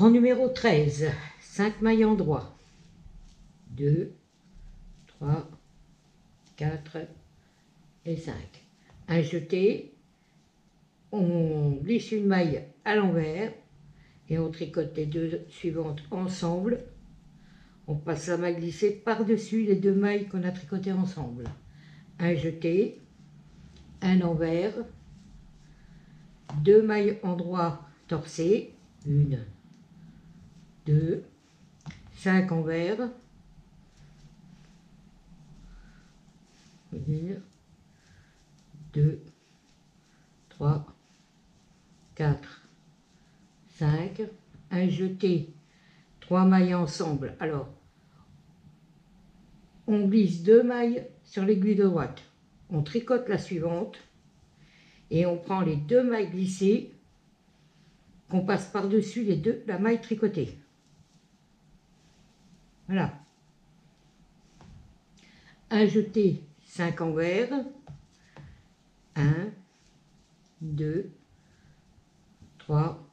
Rang numéro 13, 5 mailles en droit. 2, 3, 4 et 5. Un jeté, on glisse une maille à l'envers et on tricote les deux suivantes ensemble. On passe la maille glissée par-dessus les deux mailles qu'on a tricotées ensemble. Un jeté, un envers, 2 mailles en droit torcées, 1, 2, 5 envers, 1, 2, 3, 4, 5, un jeté, 3 mailles ensemble. Alors, on glisse 2 mailles sur l'aiguille de droite, on tricote la suivante et on prend les 2 mailles glissées qu'on passe par-dessus la maille tricotée. Voilà. Un jeté, 5 envers, 1, 2, 3,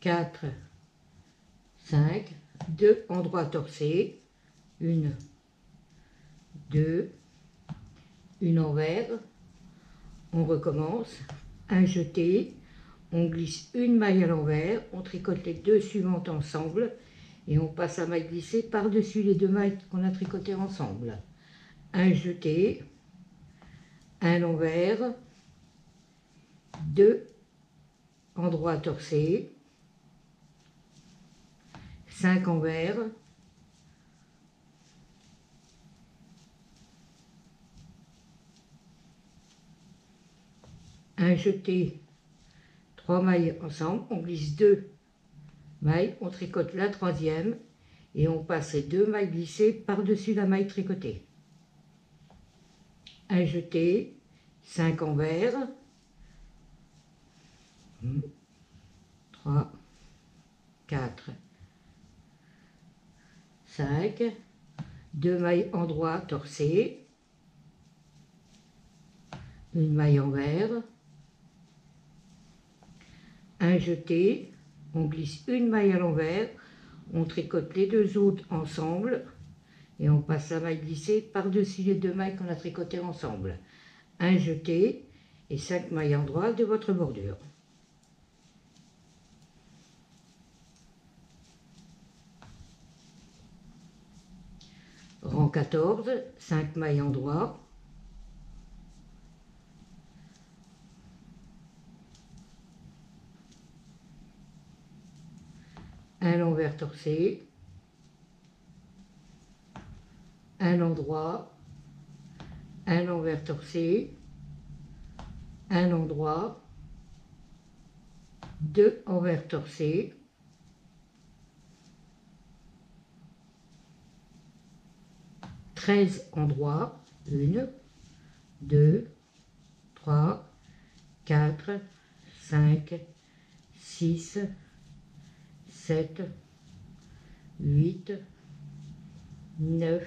4, 5, 2 en droit torcé, 1, 2, une envers, on recommence, un jeté, on glisse une maille à l'envers, on tricote les deux suivantes ensemble et on passe la maille glissée par-dessus les 2 mailles qu'on a tricotées ensemble. Un jeté, un envers, 2 en droit torcé, 5 envers, un jeté, 3 mailles ensemble, on glisse 2 mailles, on tricote la troisième et on passe les 2 mailles glissées par-dessus la maille tricotée. Un jeté, 5 envers, 3, 4, 5, 2 mailles en droit torcées, une maille envers, un jeté, on glisse une maille à l'envers, on tricote les 2 autres ensemble et on passe la maille glissée par-dessus les 2 mailles qu'on a tricotées ensemble. Un jeté et 5 mailles en droit de votre bordure. Rang 14, 5 mailles en droit. Un envers torcé, un endroit, un envers torcé, un endroit, 2 envers torcés, treize endroits, 1, 2, 3, 4, 5, 6, 7, 8, 9,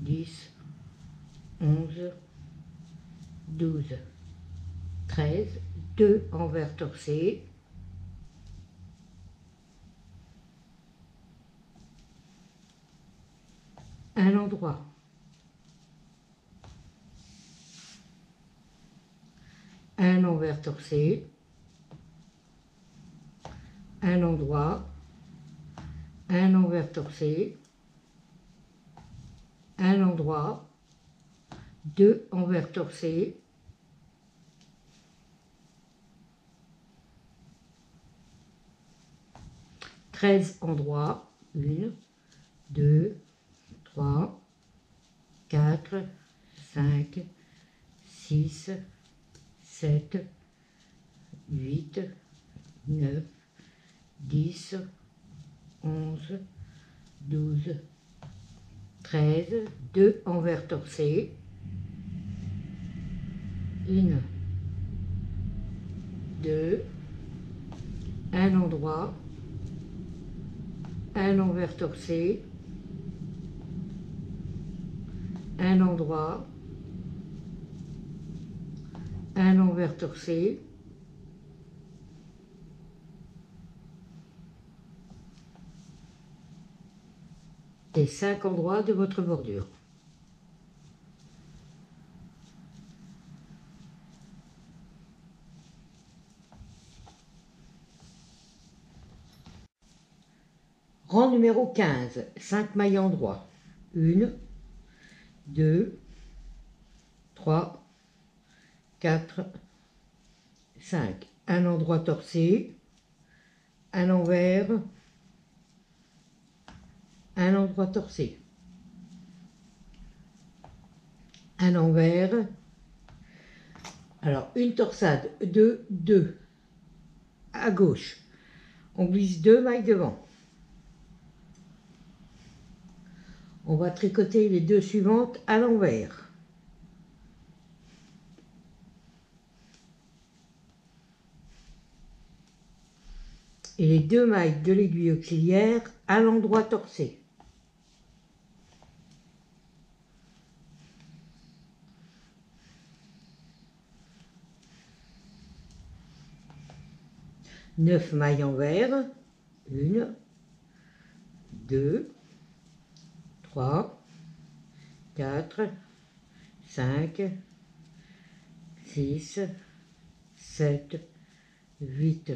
10, 11, 12, 13, 2 envers torcés, un endroit, un envers torcé, un endroit, un envers torcé, un endroit, 2 envers torcés, treize endroits, 1, 2, 3, 4, 5, 6, 7, 8, 9, 10, 11, 12, 13, 2 envers torcés, 1, 2, un endroit, un envers torcé, un endroit, un envers torcé, les 5 endroits de votre bordure. Rang numéro 15, 5 mailles en droit. 1, 2, 3, 4, 5. Un endroit torsé, un envers, un endroit torsé, un envers. Alors, une torsade, 2, 2. À gauche, on glisse 2 mailles devant. On va tricoter les 2 suivantes à l'envers. Et les 2 mailles de l'aiguille auxiliaire à l'endroit torsé. Neuf mailles envers. 1, 2, 3, 4, 5, 6, 7, 8,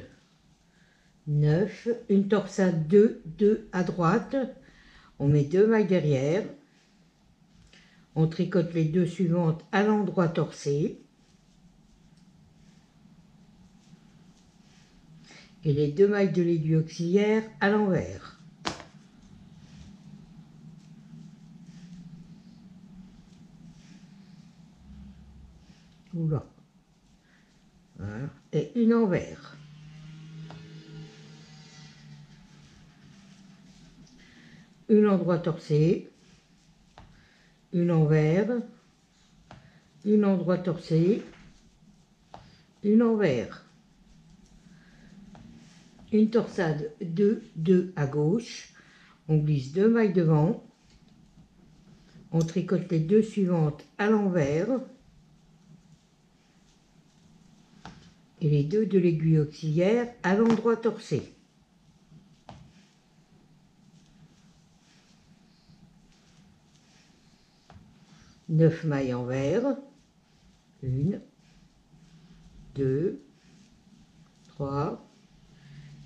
9. Une torsade 2, 2 à droite. On met 2 mailles derrière. On tricote les 2 suivantes à l'endroit torsé. Et les 2 mailles de l'aiguille auxiliaire à l'envers. Oula. Voilà. Et une envers. Une endroit torsé, une envers, une endroit torsé, une envers. Une torsade 2, 2 à gauche. On glisse 2 mailles devant. On tricote les 2 suivantes à l'envers. Et les 2 de l'aiguille auxiliaire à l'endroit torsé. Neuf mailles envers. 1, 2, 3,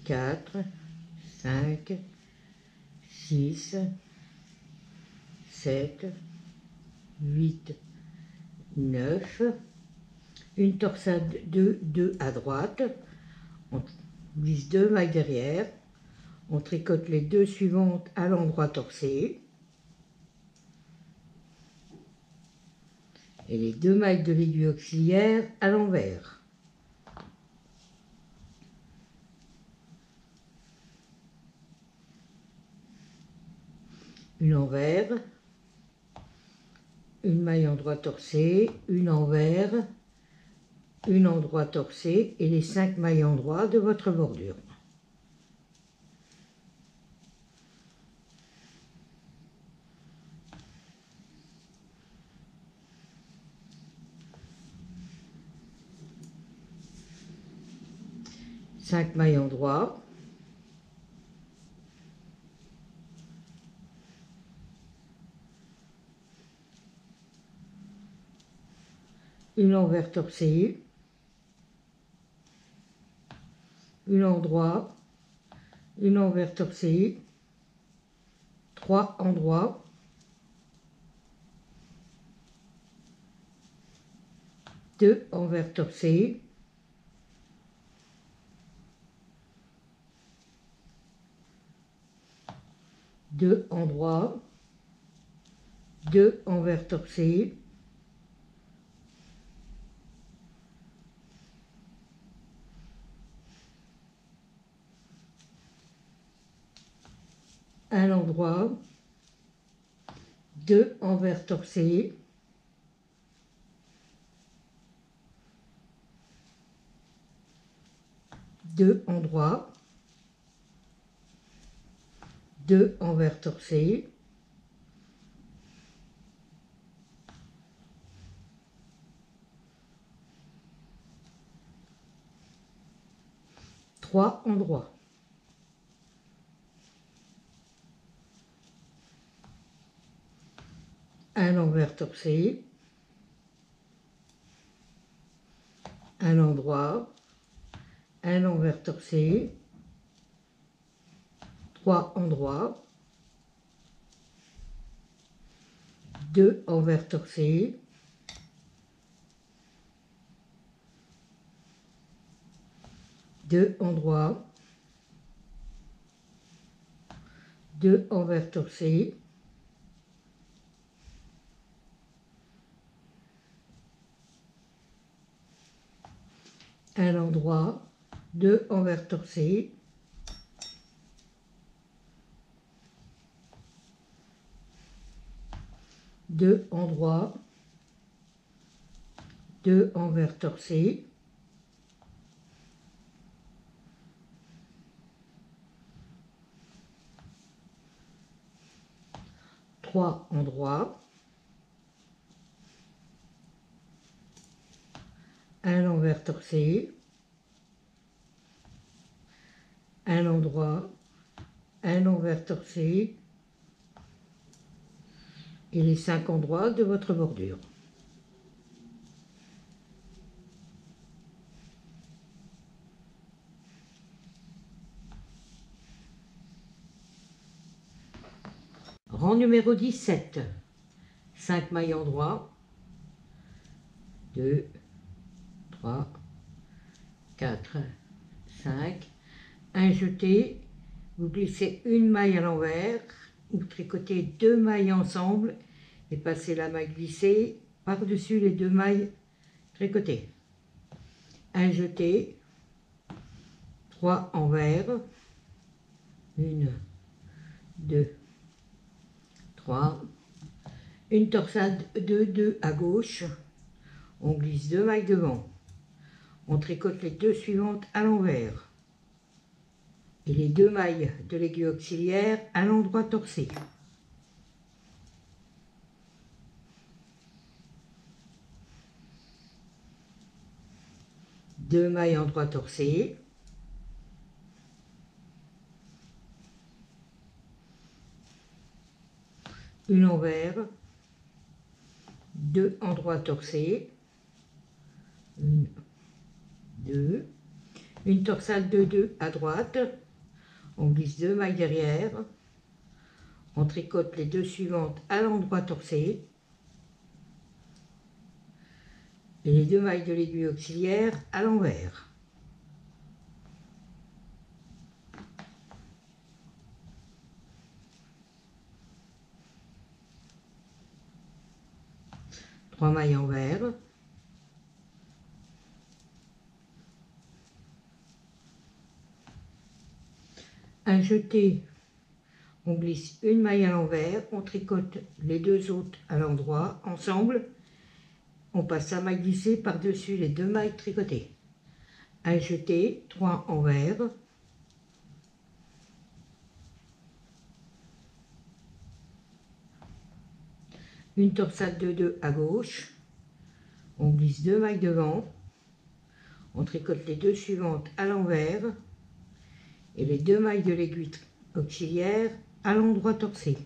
4, 5, 6, 7, 8, 9. Une torsade 2, 2 à droite. On glisse 2 mailles derrière. On tricote les 2 suivantes à l'endroit torsé. Et les 2 mailles de l'aiguille auxiliaire à l'envers. Une envers. Une maille endroit torsé. Une envers. Une endroit torsé. Et les 5 mailles endroits de votre bordure. Cinq mailles endroits. Une envers torsé. Une endroit. Une envers torsé. 3 endroits. Deux envers torsé. Deux endroits. Deux envers torsé. Un endroit. Deux envers torsé. Deux endroits. Deux envers torsé. Trois endroits. l'envers torser, un endroit, un l'envers torser, 3 endroits, 2 envers torser, deux endroits, 2 envers torser, un endroit, 2 envers torser, deux endroits, 2 envers torser, trois endroits, un envers torser, un endroit, un envers torser et les 5 endroits de votre bordure. Rang numéro 17, 5 mailles endroits, 2, 3, 4, 5, un jeté, vous glissez une maille à l'envers, vous tricotez 2 mailles ensemble et passez la maille glissée par-dessus les 2 mailles tricotées. Un jeté, 3 envers, 1, 2, 3, une torsade de 2 à gauche, on glisse 2 mailles devant, on tricote les 2 suivantes à l'envers et les 2 mailles de l'aiguille auxiliaire à l'endroit torsé. Deux mailles endroit torsé, une envers, 2 endroits torsés, 1, 2, une torsade de 2 à droite, on glisse 2 mailles derrière, on tricote les 2 suivantes à l'endroit torsé et les 2 mailles de l'aiguille auxiliaire à l'envers. Trois mailles envers, un jeté, on glisse une maille à l'envers, on tricote les 2 autres à l'endroit ensemble, on passe la maille glissée par-dessus les 2 mailles tricotées. Un jeté, 3 envers, une torsade de 2 à gauche, on glisse 2 mailles devant, on tricote les 2 suivantes à l'envers et les 2 mailles de l'aiguille auxiliaire à l'endroit torsé.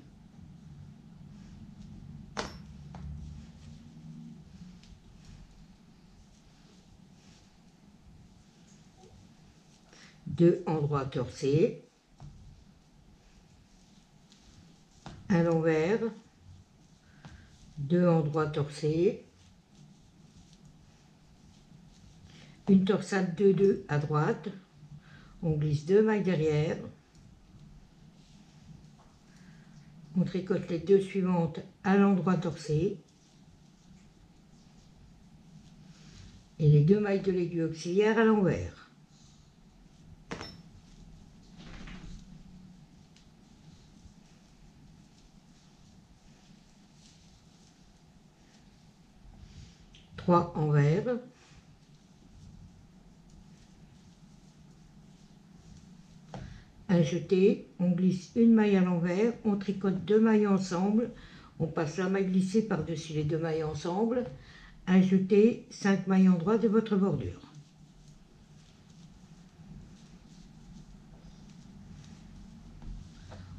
Deux endroits torsés, à l'envers, 2 endroits torsés, une torsade de 2 à droite, on glisse 2 mailles derrière, on tricote les 2 suivantes à l'endroit torsé et les 2 mailles de l'aiguille auxiliaire à l'envers. Trois envers, un jeté, on glisse une maille à l'envers, on tricote 2 mailles ensemble, on passe la maille glissée par-dessus les 2 mailles ensemble, un jeté, 5 mailles endroits de votre bordure.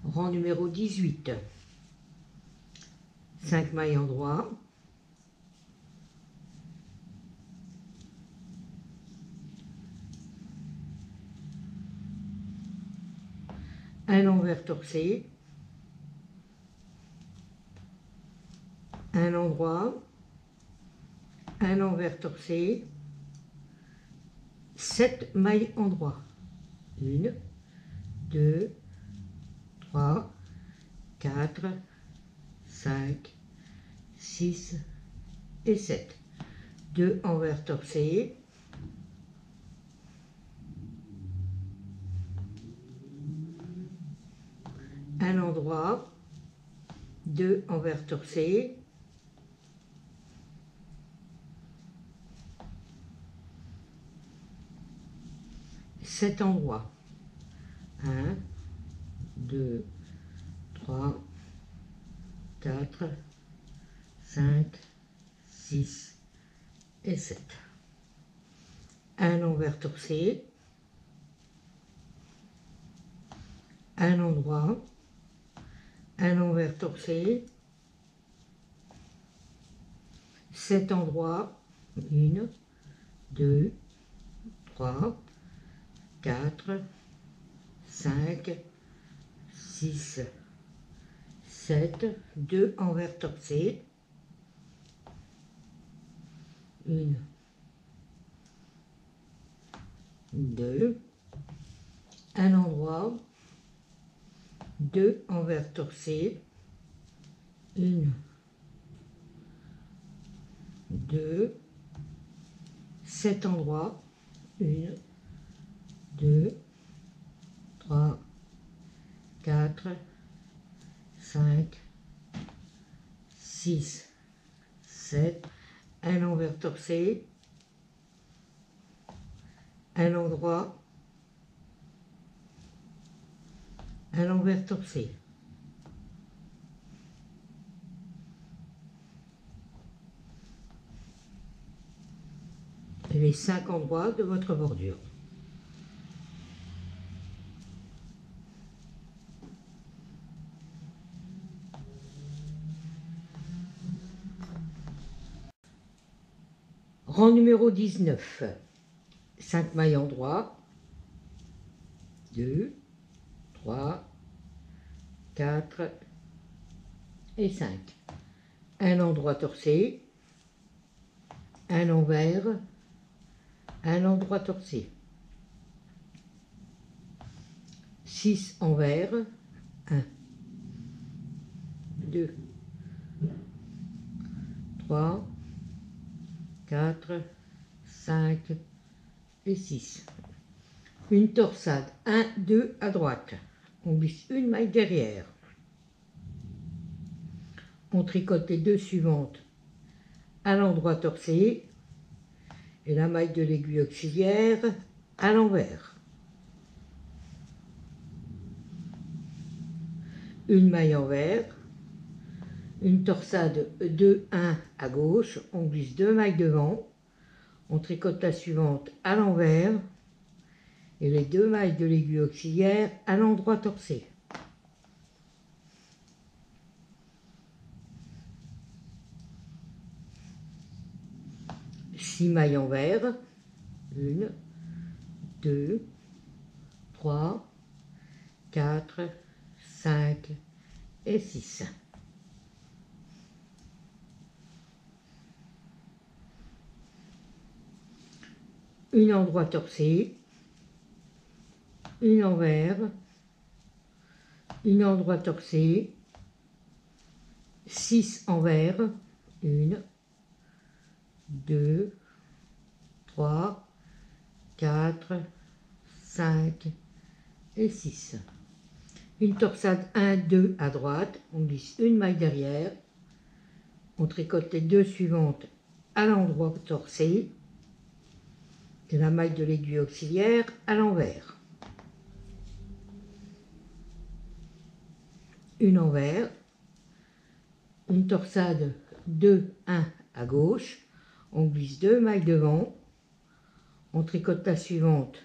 Rang numéro 18. 5 mailles endroit, un envers torcé, un endroit, un envers torcé, 7 mailles endroit, 1, 2, 3, 4, 5, 6 et 7. 2 envers torcé, un endroit, 2 envers torcé, sept endroits, 1, 2, 3, 4, 5, 6 et 7. Un envers torcé, un endroit, un envers torcé, 7 endroits, 1, 2, 3, 4, 5, 6, 7, 2 envers torcé, 1, 2, un endroit, 2 envers torcé, 1, 2, 7 endroits, 1, 2, 3, 4, 5, 6, 7, un envers torcé, un endroit, un envers torcé. Et les 5 endroits de votre bordure. Rang numéro 19, 5 mailles endroit, 2, 3, 4 et 5. Un endroit torcé, un envers, un endroit torcé. 6 envers, 1, 2, 3, 4, 5 et 6. Une torsade, 1, 2 à droite. On glisse une maille derrière. On tricote les deux suivantes à l'endroit torcé et la maille de l'aiguille auxiliaire à l'envers. Une maille envers, une torsade 2, 1 à gauche, on glisse 2 mailles devant, on tricote la suivante à l'envers et les 2 mailles de l'aiguille auxiliaire à l'endroit torcé. Six mailles envers, 1, 2, 3, 4, 5 et 6. Une endroit torcé, une envers, une endroit torcé, 6 envers, 1, 2, 3, 4, 5 et 6. Une torsade 1, 2 à droite, on glisse une maille derrière, on tricote les deux suivantes à l'endroit torcé et la maille de l'aiguille auxiliaire à l'envers. Une envers, une torsade 2, 1 à gauche, on glisse 2 mailles devant, on tricote la suivante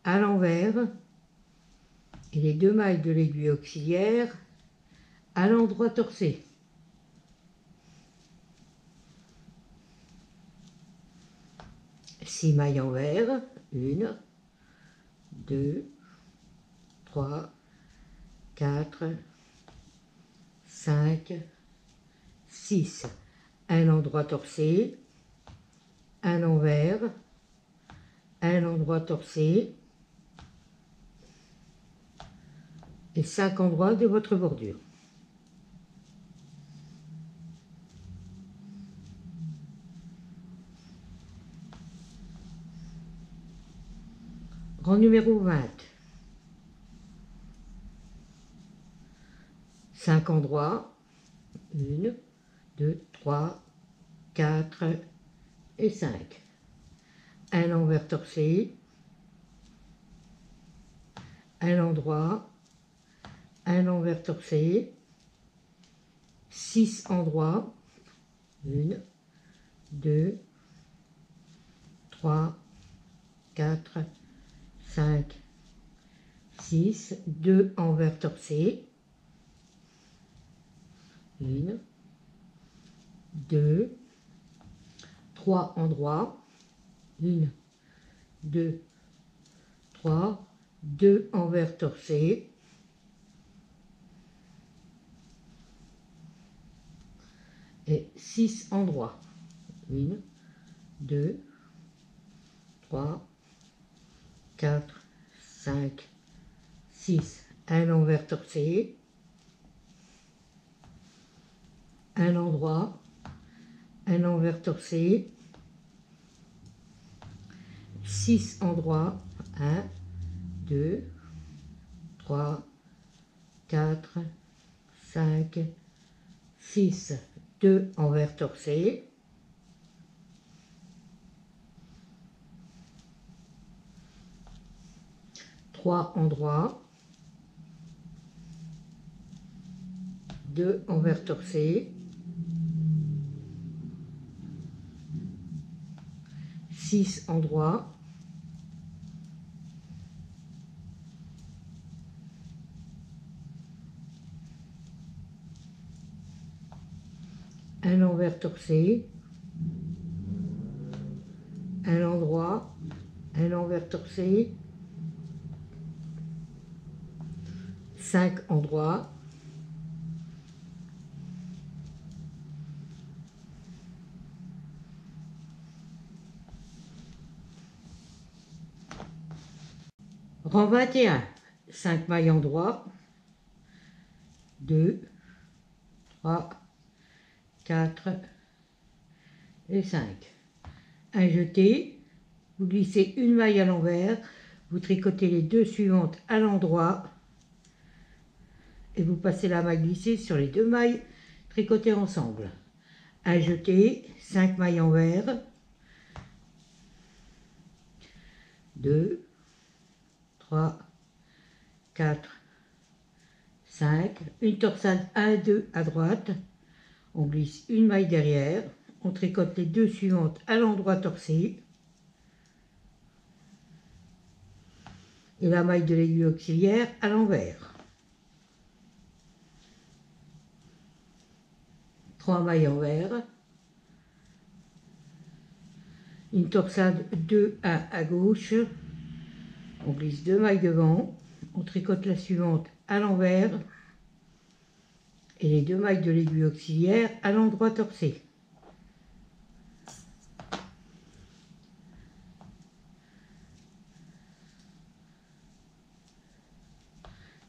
à l'envers et les 2 mailles de l'aiguille auxiliaire à l'endroit torcé. 6 mailles envers, 1, 2, 3, 4, 5, 6. Un endroit torcé, un envers, un endroit torcé et 5 endroits de votre bordure. Rang numéro 20. 5 endroits, 1, 2, 3, 4 et 5. Un envers torcé, un endroit, un envers torcé, 6 endroits, 1, 2, 3, 4, 5, 6, 2 envers torcés, 1, 2, 3 endroits, 1, 2, 3, 2 envers torcés, et 6 endroits, 1, 2, 3, 4, 5, 6, un envers torcé, un endroit, un envers torcé, 6 endroits, 1, 2, 3, 4, 5, 6, 2 envers torcés, trois endroits, 2 envers torcés, 6 endroits, un envers torcé, un endroit, un envers torcé, 5 endroits, rang 21, 5 mailles endroits, 2, 3, 4 et 5. Un jeté, vous glissez une maille à l'envers, vous tricotez les 2 suivantes à l'endroit et vous passez la maille glissée sur les 2 mailles tricotées ensemble. Un jeté, 5 mailles envers, 2, 3, 4, 5, une torsade 1, 2 à droite, on glisse une maille derrière, on tricote les 2 suivantes à l'endroit torcé et la maille de l'aiguille auxiliaire à l'envers. 3 mailles envers, une torsade 2, 1 à gauche, on glisse 2 mailles devant, on tricote la suivante à l'envers et les 2 mailles de l'aiguille auxiliaire à l'endroit torcé.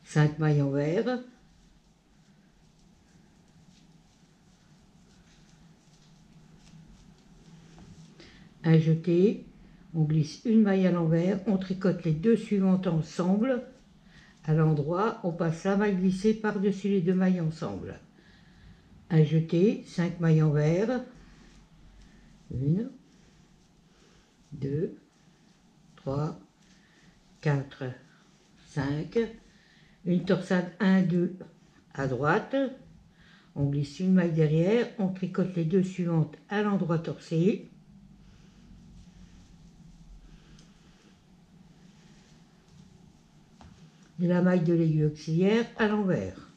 Cinq mailles envers, un jeté, on glisse une maille à l'envers, on tricote les 2 suivantes ensemble, à l'endroit, on passe la maille glissée par-dessus les 2 mailles ensemble. Un jeté, 5 mailles envers, 1, 2, 3, 4, 5, une torsade 1, 2 à droite, on glisse une maille derrière, on tricote les 2 suivantes à l'endroit torcé, et la maille de l'aiguille auxiliaire à l'envers.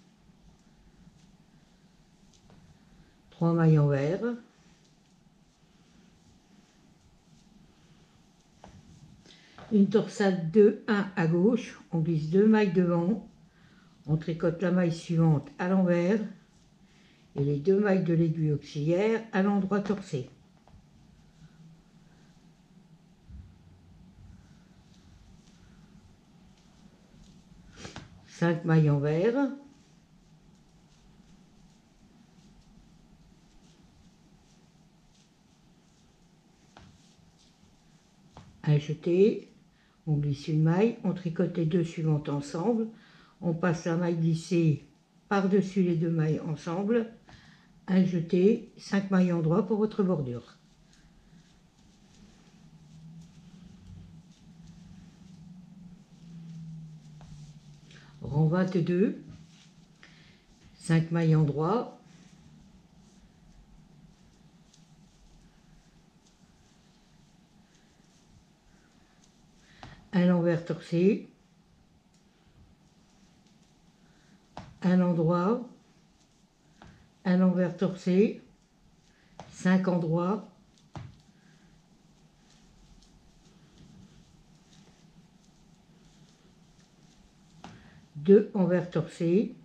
3 mailles envers, Une torsade 2, 1 à gauche, on glisse 2 mailles devant, on tricote la maille suivante à l'envers et les 2 mailles de l'aiguille auxiliaire à l'endroit torsé. Cinq mailles envers. Un jeté, on glisse une maille, on tricote les 2 suivantes ensemble, on passe la maille glissée par-dessus les 2 mailles ensemble, un jeté, 5 mailles endroit pour votre bordure. Rang 22, 5 mailles endroit, un envers torsé, un endroit, un envers torsé, 5 endroits, deux envers torsés,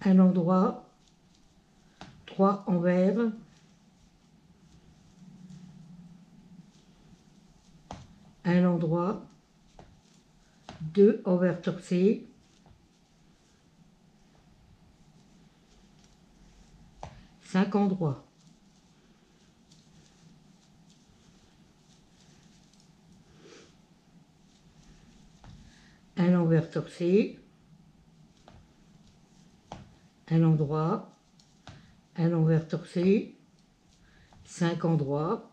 un endroit, 3 envers, un endroit, 2 envers torsés, cinq endroits. Un envers torsé, un endroit, un envers torsé, 5 endroits.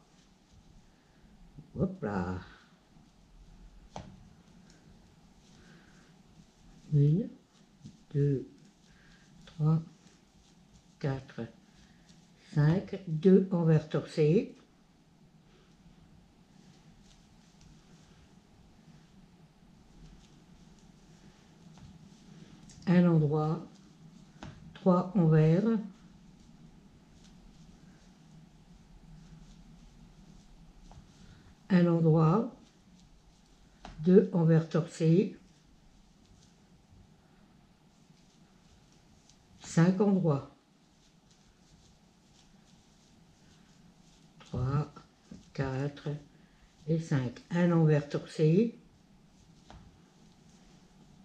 Hop là. 1, 2, 3, 4, 5, 2 envers torsés, un endroit, 3 envers, un endroit, 2 envers torsés, 5 endroits, 3, 4 et 5, un envers torsé,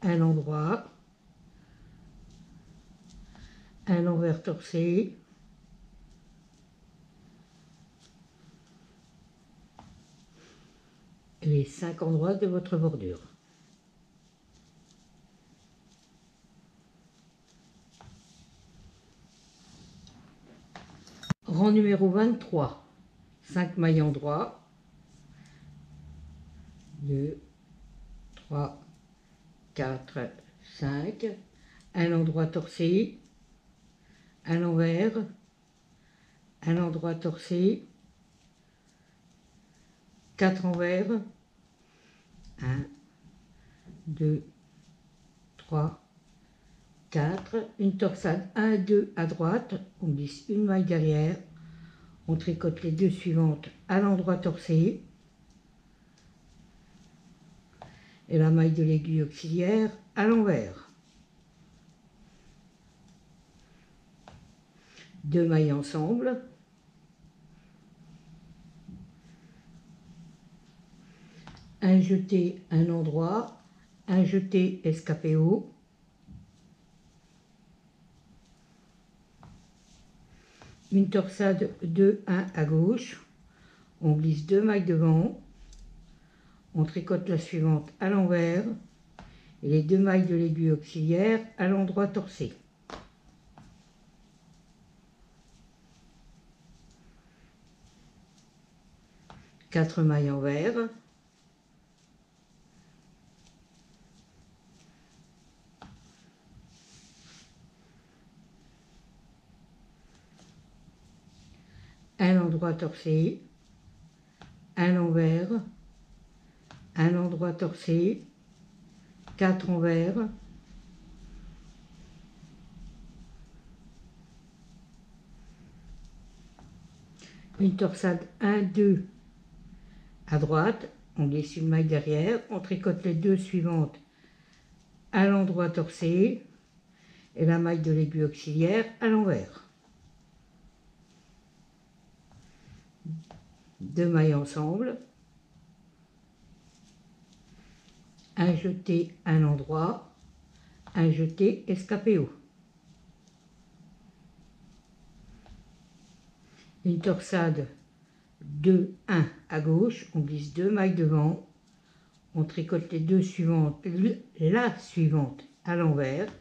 un endroit, un envers torsé, et les 5 endroits de votre bordure. Rang numéro 23, 5 mailles endroit, 2, 3, 4, 5, un endroit torsé, un envers, un endroit torsé, 4 envers, 1, 2, 3, 4, une torsade 1, 2 à droite, on glisse une maille derrière, on tricote les 2 suivantes à l'endroit torsé, et la maille de l'aiguille auxiliaire à l'envers. 2 mailles ensemble, un jeté, un endroit, un jeté escapé haut, une torsade 2, 1 à gauche, on glisse 2 mailles devant, on tricote la suivante à l'envers et les 2 mailles de l'aiguille auxiliaire à l'endroit torsé. Quatre mailles envers, un endroit torsé, un envers, un endroit torsé, 4 envers, une torsade 1, 2 à droite, on glisse une maille derrière, on tricote les deux suivantes à l'endroit torsé et la maille de l'aiguille auxiliaire à l'envers. 2 mailles ensemble, un jeté à l'endroit, un jeté escapé haut. Une torsade 2, 1 à gauche, on glisse 2 mailles devant, on tricote les deux suivantes, la suivante à l'envers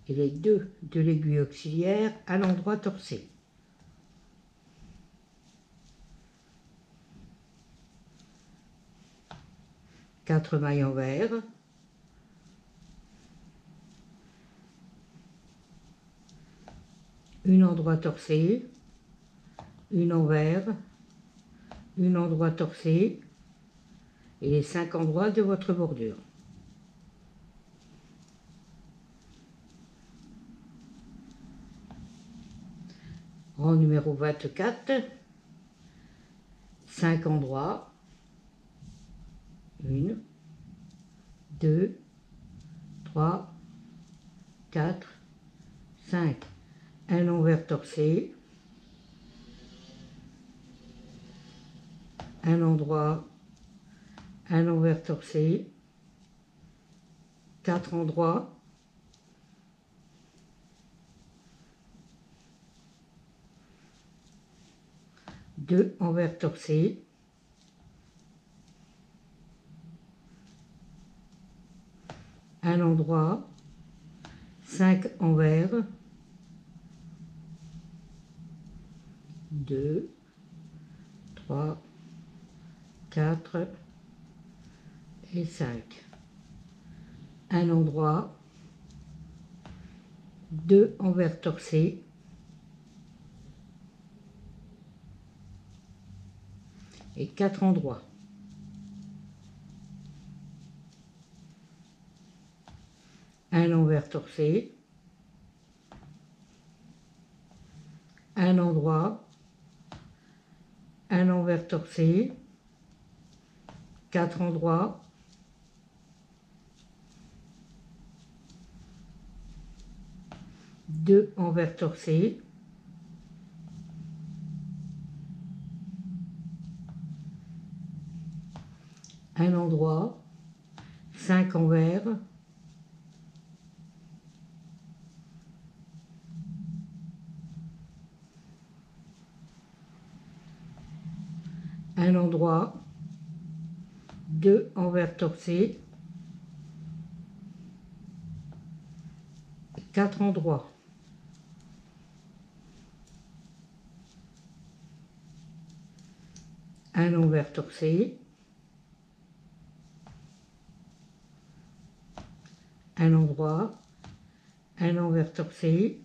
et les deux de l'aiguille auxiliaire à l'endroit torsé. Quatre mailles envers, une endroit torsé, une envers, une endroit torsé et les 5 endroits de votre bordure. Rang numéro 24, 5 endroits, 1, 2, 3, 4, 5, un envers torsé, un endroit, un envers torsé, 4 endroits, deux envers torsés, un endroit, 5 envers, 2, 3, 4 et 5. Un endroit, 2 envers torsés, et 4 endroits. Un envers torsé, un endroit, un envers torsé, 4 endroits, deux envers torsés, un endroit, 5 envers, un endroit, 2 envers torsés, 4 endroits. Un envers torsé, un endroit, un envers torsé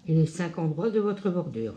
et les 5 endroits de votre bordure.